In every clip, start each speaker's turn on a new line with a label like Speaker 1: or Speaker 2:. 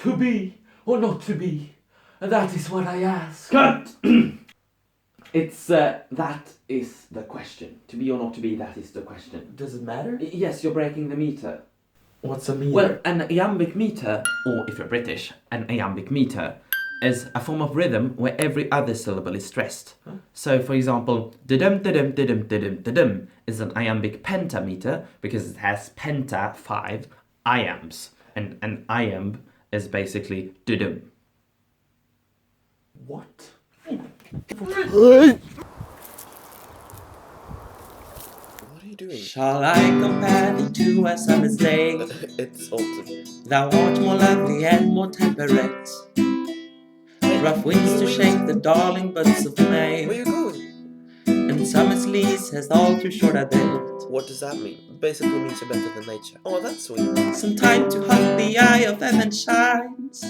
Speaker 1: To be or not to be? That is what I ask.
Speaker 2: Cut!
Speaker 3: It's, that is the question. To be or not to be, that is the question.
Speaker 1: Does it matter?
Speaker 3: Yes, you're breaking the meter.
Speaker 1: What's a meter?
Speaker 3: Well, an iambic meter, or if you're British, an iambic meter, is a form of rhythm where every other syllable is stressed.
Speaker 1: Huh?
Speaker 3: So, for example, da-dum, da-dum, da-dum, da-dum, da-dum is an iambic pentameter because it has penta, 5, iambs. And an iamb is basically da-dum.
Speaker 1: What?
Speaker 2: What are you doing?
Speaker 4: Shall I compare thee to a summer's day?
Speaker 2: It's autumn.
Speaker 4: Thou art more lovely and more temperate. Rough winds to shake the darling buds of May,
Speaker 2: Where are you going?
Speaker 4: and summer's lease has all too short a bit.
Speaker 2: What does that mean? Basically means you're better than nature. Oh, that's sweet.
Speaker 4: Some time to hunt the eye of heaven shines,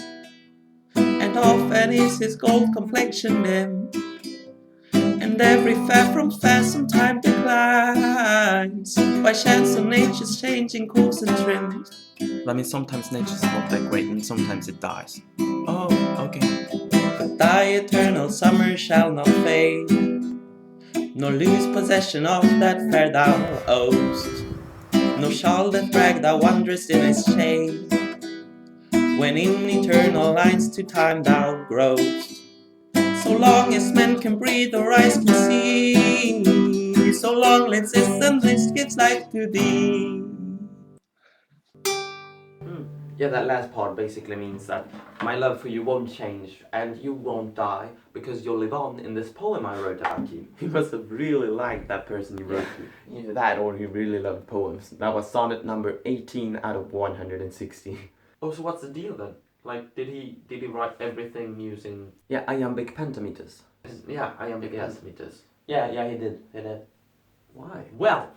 Speaker 4: and often is his gold complexion dim, and every fair from fair sometime declines by chance of nature's changing course and trim.
Speaker 3: That means sometimes nature's not that great and sometimes it dies. Oh, okay.
Speaker 4: But thy eternal summer shall not fade, nor lose possession of that fair thou owest, nor shall that brag thou wanderest in its shade, when in eternal lines to time thou growest. So long as men can breathe or eyes can see, so long lives existence gives life to thee.
Speaker 3: Yeah, that last part basically means that my love for you won't change and you won't die because you'll live on in this poem I wrote about you. He must have really liked that person you wrote to. Either that or he really loved poems. That was sonnet number 18 out of 160. Oh, so what's the deal then? Like, did he write everything using... Yeah, iambic pentameters. Yeah, iambic pentameters. Yeah, he did. Why? Well...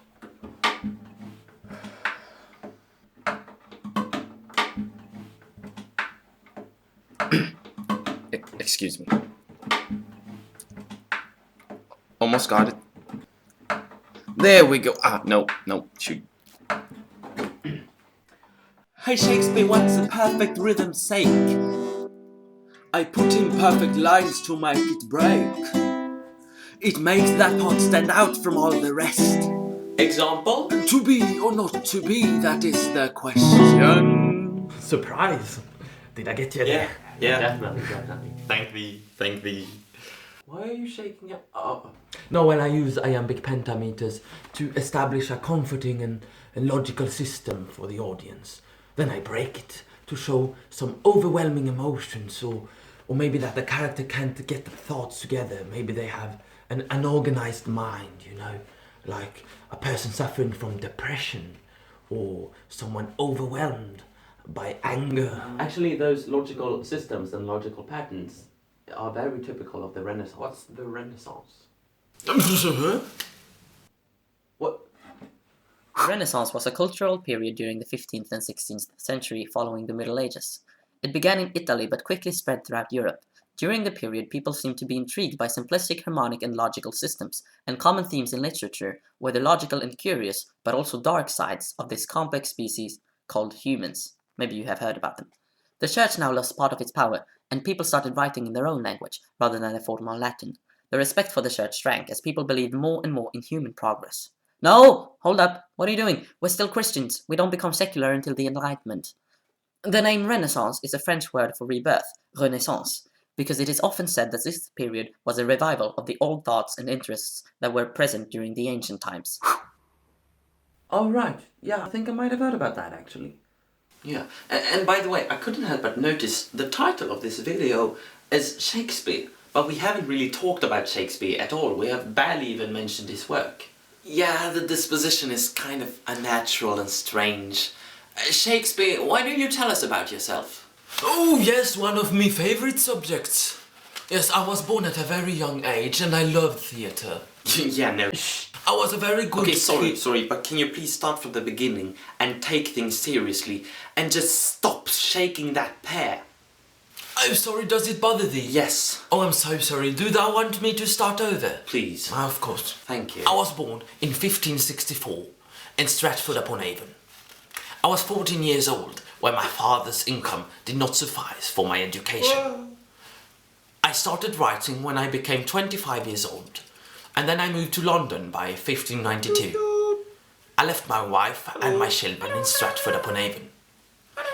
Speaker 2: Excuse me. Almost got it. There we go. No, shoot.
Speaker 4: Hey Shakespeare, what's a perfect rhythm's sake? I put in perfect lines to make it break. It makes that part stand out from all the rest. Example? To be or not to be, that is the question.
Speaker 1: Surprise! Did I get you there?
Speaker 4: Yeah.
Speaker 3: Definitely.
Speaker 4: Thank thee.
Speaker 3: Why are you shaking your... Oh.
Speaker 1: No, when I use iambic pentameters to establish a comforting and logical system for the audience, then I break it to show some overwhelming emotions, or maybe that the character can't get the thoughts together. Maybe they have an unorganized mind, you know, like a person suffering from depression or someone overwhelmed by anger.
Speaker 3: Actually, those logical systems and logical patterns are very typical of the Renaissance. What's the Renaissance? What?
Speaker 5: The Renaissance was a cultural period during the 15th and 16th century following the Middle Ages. It began in Italy but quickly spread throughout Europe. During the period, people seemed to be intrigued by simplistic, harmonic, and logical systems, and common themes in literature were the logical and curious, but also dark sides of this complex species called humans. Maybe you have heard about them. The church now lost part of its power, and people started writing in their own language, rather than their formal Latin. The respect for the church shrank, as people believed more and more in human progress. No! Hold up! What are you doing? We're still Christians. We don't become secular until the Enlightenment. The name Renaissance is a French word for rebirth, renaissance, because it is often said that this period was a revival of the old thoughts and interests that were present during the ancient times.
Speaker 3: Oh, right. Yeah, I think I might have heard about that, actually. Yeah, and by the way, I couldn't help but notice the title of this video is Shakespeare, but we haven't really talked about Shakespeare at all. We have barely even mentioned his work. Yeah, the disposition is kind of unnatural and strange. Shakespeare, why don't you tell us about yourself?
Speaker 1: Oh yes, one of my favorite subjects. Yes, I was born at a very young age and I loved theatre.
Speaker 3: Yeah, no.
Speaker 1: I was a very good
Speaker 3: Okay, sorry, but can you please start from the beginning and take things seriously and just stop shaking that pear?
Speaker 1: I'm sorry, does it bother thee?
Speaker 3: Yes.
Speaker 1: Oh, I'm so sorry. Do thou want me to start over?
Speaker 3: Please.
Speaker 1: Of course.
Speaker 3: Thank you.
Speaker 1: I was born in 1564 in Stratford-upon-Avon. I was 14 years old where my father's income did not suffice for my education. I started writing when I became 25 years old, and then I moved to London by 1592. I left my wife and my children in Stratford-upon-Avon.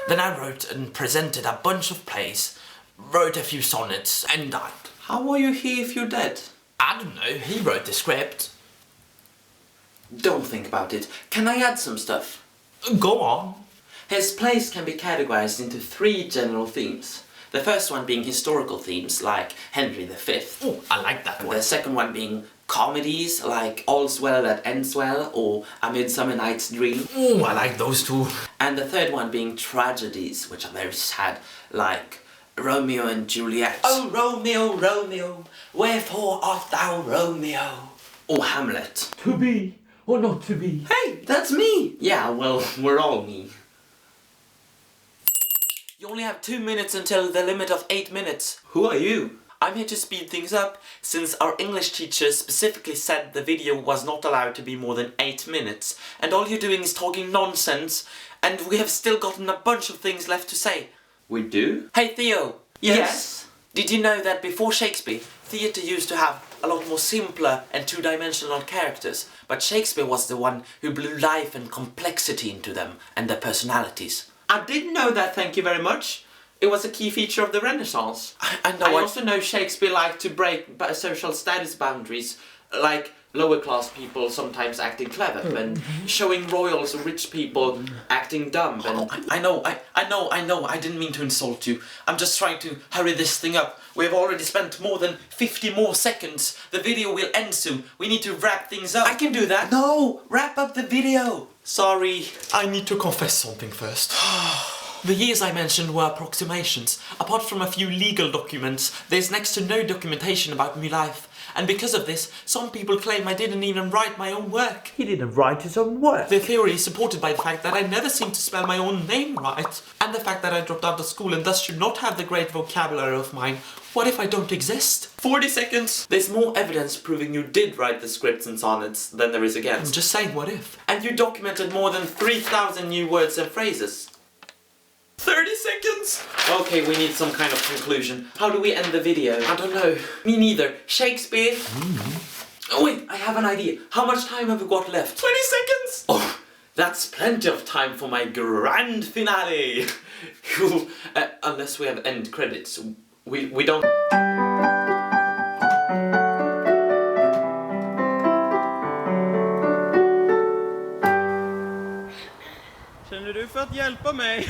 Speaker 1: Then I wrote and presented a bunch of plays, wrote a few sonnets, and died.
Speaker 4: How are you here if you're dead?
Speaker 1: I don't know, he wrote the script.
Speaker 4: Don't think about it. Can I add some stuff?
Speaker 1: Go on.
Speaker 4: His plays can be categorized into 3 general themes. The first one being historical themes, like Henry V.
Speaker 1: Oh, I like that one.
Speaker 4: The second one being comedies, like All's Well That Ends Well, or A Midsummer Night's Dream.
Speaker 1: Oh, I like those two.
Speaker 4: And the third one being tragedies, which are very sad, like Romeo and Juliet.
Speaker 1: Oh, Romeo, Romeo, wherefore art thou Romeo?
Speaker 4: Or Hamlet.
Speaker 1: To be or not to be?
Speaker 4: Hey, that's me! Yeah, well, we're all me.
Speaker 1: You only have 2 minutes until the limit of 8 minutes.
Speaker 4: Who are you?
Speaker 1: I'm here to speed things up, since our English teacher specifically said the video was not allowed to be more than 8 minutes, and all you're doing is talking nonsense, and we have still gotten a bunch of things left to say.
Speaker 4: We do?
Speaker 1: Hey Theo!
Speaker 4: Yes?
Speaker 1: Did you know that before Shakespeare, theatre used to have a lot more simpler and two-dimensional characters, but Shakespeare was the one who blew life and complexity into them and their personalities.
Speaker 4: I didn't know that, thank you very much. It was a key feature of the Renaissance.
Speaker 1: I know.
Speaker 4: I also know Shakespeare liked to break social status boundaries, like lower class people sometimes acting clever, and showing royals or rich people acting dumb. And
Speaker 1: I know, I didn't mean to insult you. I'm just trying to hurry this thing up. We have already spent more than 50 more seconds. The video will end soon. We need to wrap things up.
Speaker 4: I can do that.
Speaker 1: No! Wrap up the video! Sorry. I need to confess something first. The years I mentioned were approximations. Apart from a few legal documents, there's next to no documentation about my life. And because of this, some people claim I didn't even write my own work.
Speaker 3: He didn't write his own work.
Speaker 1: The theory is supported by the fact that I never seem to spell my own name right, and the fact that I dropped out of school and thus should not have the great vocabulary of mine. What if I don't exist? 40 seconds!
Speaker 4: There's more evidence proving you did write the scripts and sonnets than there is
Speaker 1: I'm
Speaker 4: against.
Speaker 1: just saying, what if?
Speaker 4: And you documented more than 3,000 new words and phrases.
Speaker 1: 30 seconds!
Speaker 4: Okay, we need some kind of conclusion. How do we end the video?
Speaker 1: I don't know.
Speaker 4: Me neither. Shakespeare? Oh wait, I have an idea. How much time have we got left?
Speaker 1: 20 seconds!
Speaker 4: Oh, that's plenty of time for my grand finale. Unless we have end credits. We don't...
Speaker 6: Känner du för att hjälpa mig?